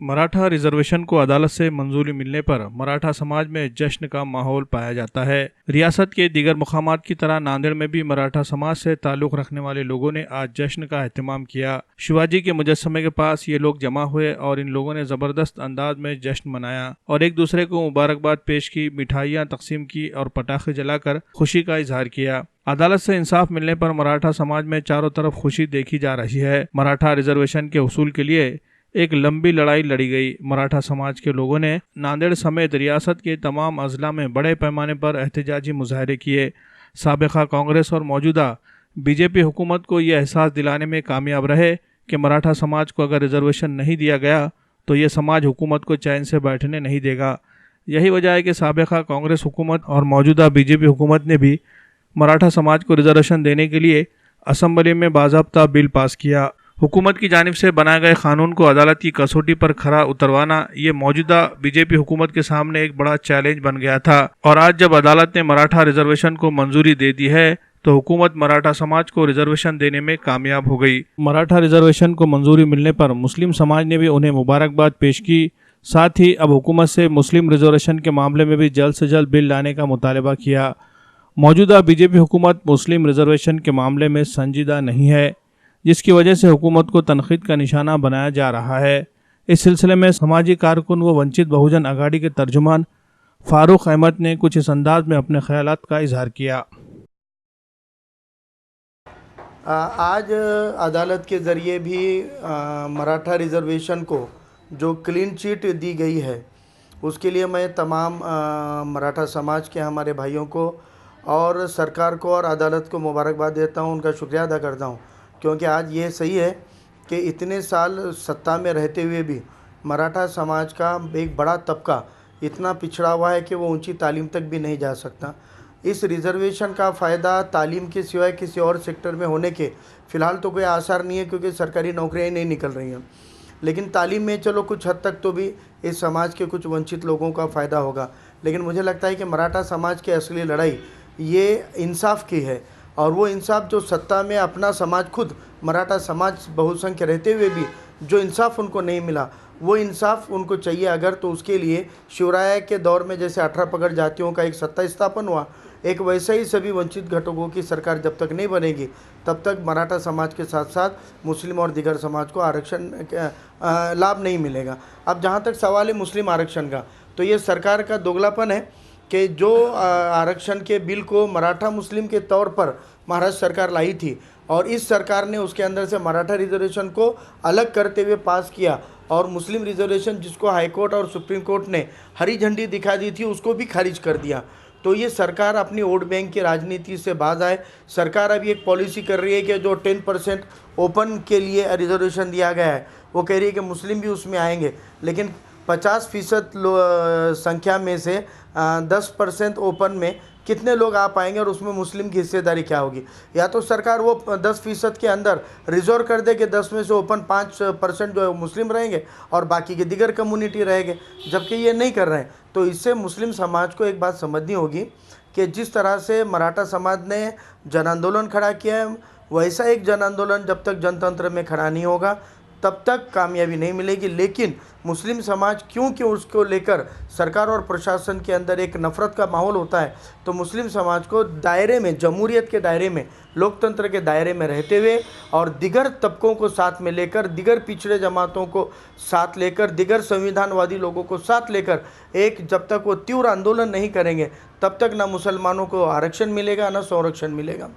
Maratha reservation को अदालत से मंजूरी मिलने पर मराठा समाज में जश्न का माहौल पाया जाता है। रियासत के दीगर मुकामात की तरह नांदेड़ में भी मराठा समाज से ताल्लुक़ रखने वाले लोगों ने आज जश्न का एहतमाम किया। शिवाजी के मुजस्समे के पास ये लोग जमा हुए और इन लोगों ने ज़बरदस्त अंदाज में जश्न मनाया और एक दूसरे को मुबारकबाद पेश की, मिठाइयाँ तकसीम की और पटाखे जलाकर खुशी का इजहार किया। अदालत से इंसाफ मिलने पर मराठा समाज में चारों तरफ खुशी देखी जा रही है। मराठा रिजर्वेशन के उसूल के लिए एक लंबी लड़ाई लड़ी गई। मराठा समाज के लोगों ने नांदेड़ समेत रियासत के तमाम अजला में बड़े पैमाने पर एहतजाजी मुजाहरे किए। साबिका कांग्रेस और मौजूदा बीजेपी हुकूमत को ये एहसास दिलाने में कामयाब रहे कि मराठा समाज को अगर रिजर्वेशन नहीं दिया गया तो ये समाज हुकूमत को चैन से बैठने नहीं देगा। यही वजह है कि साबिका कांग्रेस हुकूमत और मौजूदा बीजेपी हुकूमत ने भी मराठा समाज को रिजर्वेशन देने के लिए असम्बली में बाज़ाब्ता बिल पास किया। हुकूमत की जानिब से बनाए गए कानून को अदालत की कसौटी पर खरा उतरवाना ये मौजूदा बीजेपी हुकूमत के सामने एक बड़ा चैलेंज बन गया था और आज जब अदालत ने मराठा रिजर्वेशन को मंजूरी दे दी है तो हुकूमत मराठा समाज को रिजर्वेशन देने में कामयाब हो गई। मराठा रिजर्वेशन को मंजूरी मिलने पर मुस्लिम समाज ने भी उन्हें मुबारकबाद पेश की। साथ ही अब हुकूमत से मुस्लिम रिजर्वेशन के मामले में भी जल्द से जल्द बिल लाने का मुतालबा किया। मौजूदा बीजेपी हुकूमत मुस्लिम रिजर्वेशन के मामले में संजीदा नहीं है, जिसकी वजह से हुकूमत को तनकीद का निशाना बनाया जा रहा है। इस सिलसिले में समाजी कारकुन व वंचित बहुजन आघाड़ी के तर्जुमान फारूक अहमद ने कुछ इस अंदाज में अपने ख्यालात का इजहार किया। आज अदालत के ज़रिए भी मराठा रिज़र्वेशन को जो क्लीन चिट दी गई है उसके लिए मैं तमाम मराठा समाज के हमारे भाइयों को और सरकार को और अदालत को मुबारकबाद देता हूँ, उनका शुक्रिया अदा करता हूँ। क्योंकि आज ये सही है कि इतने साल सत्ता में रहते हुए भी मराठा समाज का एक बड़ा तबका इतना पिछड़ा हुआ है कि वो ऊंची तालीम तक भी नहीं जा सकता। इस रिज़र्वेशन का फ़ायदा तालीम के सिवाय किसी और सेक्टर में होने के फ़िलहाल तो कोई आसार नहीं है, क्योंकि सरकारी नौकरियाँ नहीं निकल रही हैं। लेकिन तालीम में चलो कुछ हद तक तो भी इस समाज के कुछ वंचित लोगों का फ़ायदा होगा। लेकिन मुझे लगता है कि मराठा समाज की असली लड़ाई ये इंसाफ की है, और वो इंसाफ जो सत्ता में अपना समाज खुद मराठा समाज बहुसंख्य रहते हुए भी जो इंसाफ उनको नहीं मिला, वो इंसाफ उनको चाहिए अगर, तो उसके लिए शिवराय के दौर में जैसे 18 पगड़ जातियों का एक सत्ता स्थापन हुआ, एक वैसे ही सभी वंचित घटकों की सरकार जब तक नहीं बनेगी तब तक मराठा समाज के साथ साथ मुस्लिम और दीगर समाज को आरक्षण लाभ नहीं मिलेगा। अब जहाँ तक सवाल है मुस्लिम आरक्षण का, तो ये सरकार का दोगलापन है कि जो आरक्षण के बिल को मराठा मुस्लिम के तौर पर महाराष्ट्र सरकार लाई थी और इस सरकार ने उसके अंदर से मराठा रिजर्वेशन को अलग करते हुए पास किया, और मुस्लिम रिजर्वेशन जिसको हाई कोर्ट और सुप्रीम कोर्ट ने हरी झंडी दिखा दी थी उसको भी खारिज कर दिया। तो ये सरकार अपनी वोट बैंक की राजनीति से बाज आए। सरकार अभी एक पॉलिसी कर रही है कि जो 10% ओपन के लिए रिजर्वेशन दिया गया है वो कह रही है कि मुस्लिम भी उसमें आएंगे, लेकिन 50% संख्या में से 10% ओपन में कितने लोग आ पाएंगे और उसमें मुस्लिम की हिस्सेदारी क्या होगी। या तो सरकार वो 10% के अंदर रिजर्व कर दे कि 10 में से ओपन 5% जो है मुस्लिम रहेंगे और बाकी के दिगर कम्युनिटी रहेंगे, जबकि ये नहीं कर रहे हैं। तो इससे मुस्लिम समाज को एक बात समझनी होगी कि जिस तरह से मराठा समाज ने जन आंदोलन खड़ा किया है, वैसा एक जन आंदोलन जब तक जनतंत्र में खड़ा नहीं होगा तब तक कामयाबी नहीं मिलेगी। लेकिन मुस्लिम समाज क्योंकि उसको लेकर सरकार और प्रशासन के अंदर एक नफ़रत का माहौल होता है, तो मुस्लिम समाज को दायरे में, जमहूरियत के दायरे में, लोकतंत्र के दायरे में रहते हुए और दिगर तबकों को साथ में लेकर, दिगर पिछड़े जमातों को साथ लेकर, दिगर संविधानवादी लोगों को साथ लेकर एक जब तक वो तीव्र आंदोलन नहीं करेंगे तब तक ना मुसलमानों को आरक्षण मिलेगा ना संरक्षण मिलेगा।